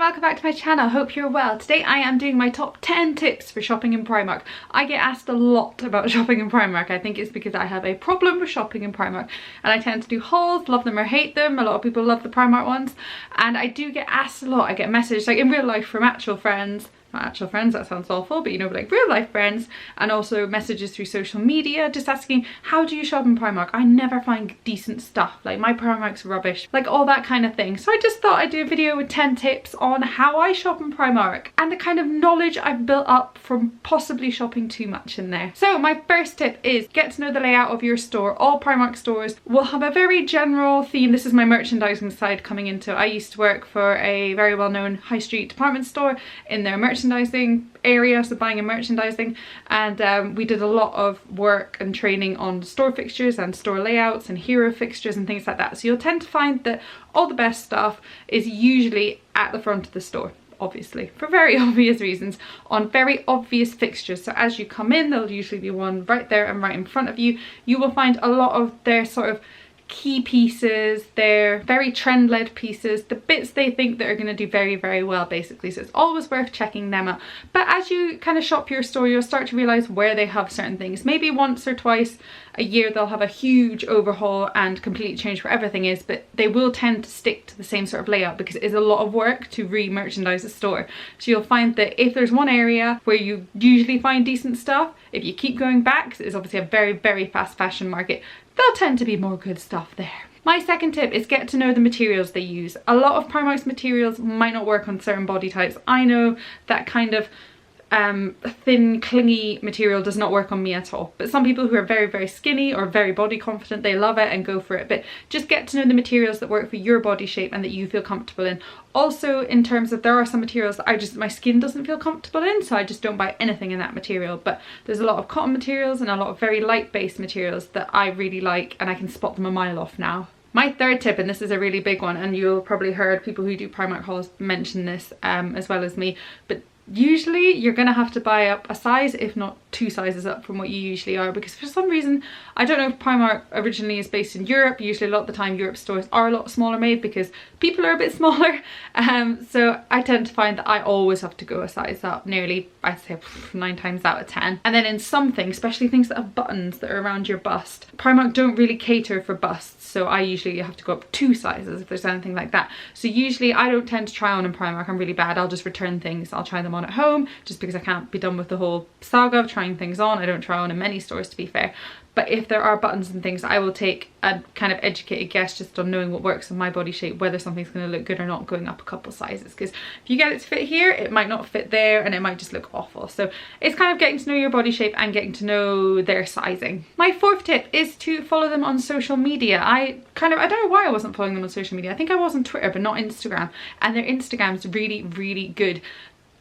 welcome back to my channel. Hope you're well. Today I am doing my top 10 tips for shopping in Primark. I get asked a lot about shopping in Primark. I think it's because I have a problem with shopping in Primark and I tend to do hauls, love them or hate them. A lot of people love the Primark ones and I do get asked a lot. I get messages like in real life from actual friends. Not actual friends, that sounds awful, but you know, like real life friends, and also messages through social media just asking, how do you shop in Primark? I never find decent stuff, like my Primark's rubbish, like all that kind of thing. So I just thought I'd do a video with 10 tips on how I shop in Primark and the kind of knowledge I've built up from possibly shopping too much in there. So my first tip is get to know the layout of your store. All Primark stores will have a very general theme. This is my merchandising side coming into it. I used to work for a very well-known high street department store in their merchandising area, so buying and merchandising, and we did a lot of work and training on store fixtures and store layouts and hero fixtures and things like that. So you'll tend to find that all the best stuff is usually at the front of the store, obviously for very obvious reasons, on very obvious fixtures. So as you come in, there'll usually be one right there and right in front of you. You will find a lot of their sort of key pieces, they're very trend-led pieces, the bits they think that are going to do very, very well basically. So it's always worth checking them out. But as you kind of shop your store, you'll start to realize where they have certain things. Maybe once or twice a year they'll have a huge overhaul and completely change where everything is, but they will tend to stick to the same sort of layout because it is a lot of work to re-merchandise a store. So you'll find that if there's one area where you usually find decent stuff, if you keep going back, because it's obviously a very, very fast fashion market, there'll tend to be more good stuff there. My second tip is get to know the materials they use. A lot of Primark's materials might not work on certain body types. I know that kind of thin, clingy material does not work on me at all, but some people who are very, very skinny or very body confident, they love it and go for it. But just get to know the materials that work for your body shape and that you feel comfortable in. Also, in terms of, there are some materials that my skin doesn't feel comfortable in, so I just don't buy anything in that material. But there's a lot of cotton materials and a lot of very light based materials that I really like, and I can spot them a mile off now. My third tip, and this is a really big one, and you'll probably heard people who do Primark hauls mention this as well as me, but usually you're gonna have to buy up a size, if not 2 sizes up from what you usually are, because for some reason, I don't know if Primark originally is based in Europe. Usually a lot of the time Europe stores are a lot smaller made because people are a bit smaller, so I tend to find that I always have to go a size up, nearly, I'd say 9 times out of 10. And then in some things, especially things that have buttons that are around your bust, Primark don't really cater for busts, so I usually have to go up 2 sizes if there's anything like that. So usually I don't tend to try on in Primark. I'm really bad. I'll just return things. I'll try them on at home just because I can't be done with the whole saga of trying things on. I don't try on in many stores, to be fair. But if there are buttons and things, I will take a kind of educated guess just on knowing what works on my body shape, whether something's going to look good or not, going up a couple sizes. Because if you get it to fit here, it might not fit there and it might just look awful. So it's kind of getting to know your body shape and getting to know their sizing. My fourth tip is to follow them on social media. I don't know why I wasn't following them on social media. I think I was on Twitter, but not Instagram. And their Instagram's really, really good.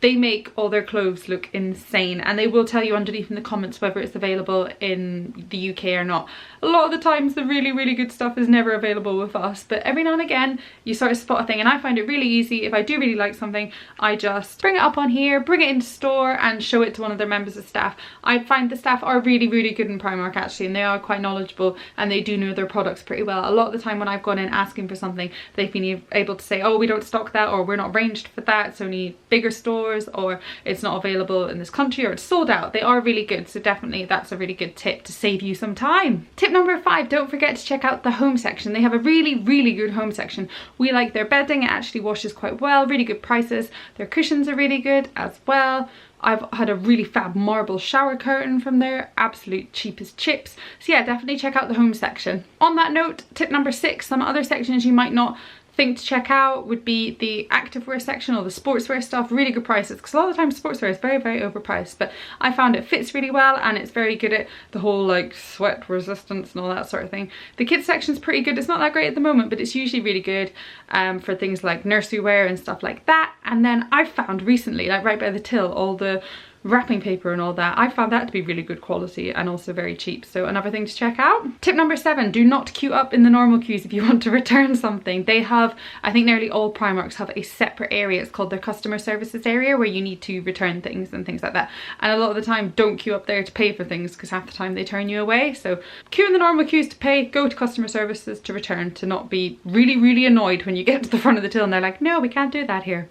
They make all their clothes look insane, and they will tell you underneath in the comments whether it's available in the UK or not. A lot of the times the really, really good stuff is never available with us, but every now and again you sort of spot a thing, and I find it really easy. If I do really like something, I just bring it up on here, bring it into store and show it to one of their members of staff. I find the staff are really, really good in Primark actually, and they are quite knowledgeable and they do know their products pretty well. A lot of the time when I've gone in asking for something, they've been able to say, oh, we don't stock that, or we're not ranged for that, it's only bigger stores, or it's not available in this country, or it's sold out. They are really good, so definitely that's a really good tip to save you some time. Tip number 5, don't forget to check out the home section. They have a really, really good home section. We like their bedding, it actually washes quite well, really good prices. Their cushions are really good as well. I've had a really fab marble shower curtain from there, absolute cheap as chips. So yeah, definitely check out the home section. On that note, tip number 6, some other sections you might not think to check out would be the activewear section or the sportswear stuff. Really good prices, because a lot of the time sportswear is very, very overpriced, but I found it fits really well and it's very good at the whole like sweat resistance and all that sort of thing. The kids section is pretty good. It's not that great at the moment, but it's usually really good for things like nursery wear and stuff like that. And then I found recently, like right by the till, all the wrapping paper and all that. I found that to be really good quality and also very cheap, so another thing to check out. Tip number 7, do not queue up in the normal queues if you want to return something. They have, I think nearly all Primarks have a separate area. It's called their customer services area, where you need to return things and things like that, and a lot of the time don't queue up there to pay for things because half the time they turn you away. So queue in the normal queues to pay, go to customer services to return, to not be really, really annoyed when you get to the front of the till and they're like, no, we can't do that here.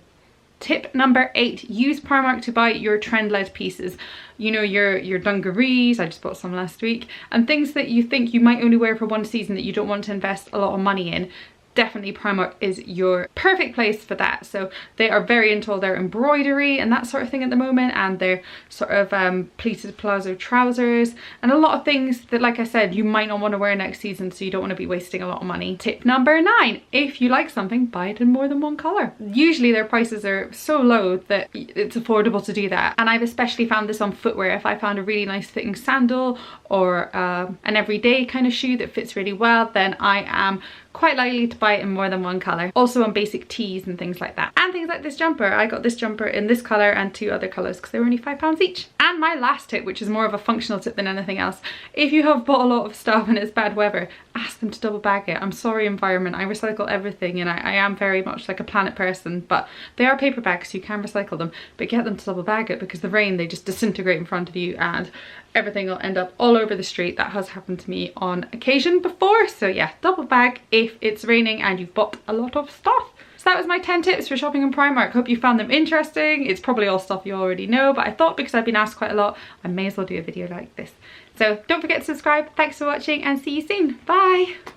Tip number 8, use Primark to buy your trend-led pieces. You know, your dungarees, I just bought some last week, and things that you think you might only wear for one season that you don't want to invest a lot of money in. Definitely Primark is your perfect place for that. So they are very into all their embroidery and that sort of thing at the moment, and their sort of pleated palazzo trousers, and a lot of things that, like I said, you might not want to wear next season, so you don't want to be wasting a lot of money. Tip number 9, if you like something, buy it in more than one colour. Usually their prices are so low that it's affordable to do that, and I've especially found this on footwear. If I found a really nice fitting sandal or an everyday kind of shoe that fits really well, then I am quite likely to buy it in more than one colour. Also on basic tees and things like that. And things like this jumper. I got this jumper in this colour and 2 other colours because they were only £5 each. And my last tip, which is more of a functional tip than anything else, if you have bought a lot of stuff and it's bad weather, ask them to double bag it. I'm sorry, environment, I recycle everything, and I am very much like a planet person, but they are paper bags, so you can recycle them, but get them to double bag it, because the rain, they just disintegrate in front of you and everything will end up all over the street. That has happened to me on occasion before. So yeah, double bag if it's raining and you've bought a lot of stuff. So that was my 10 tips for shopping in Primark. Hope you found them interesting. It's probably all stuff you already know, but I thought because I've been asked quite a lot, I may as well do a video like this. So don't forget to subscribe. Thanks for watching and see you soon. Bye.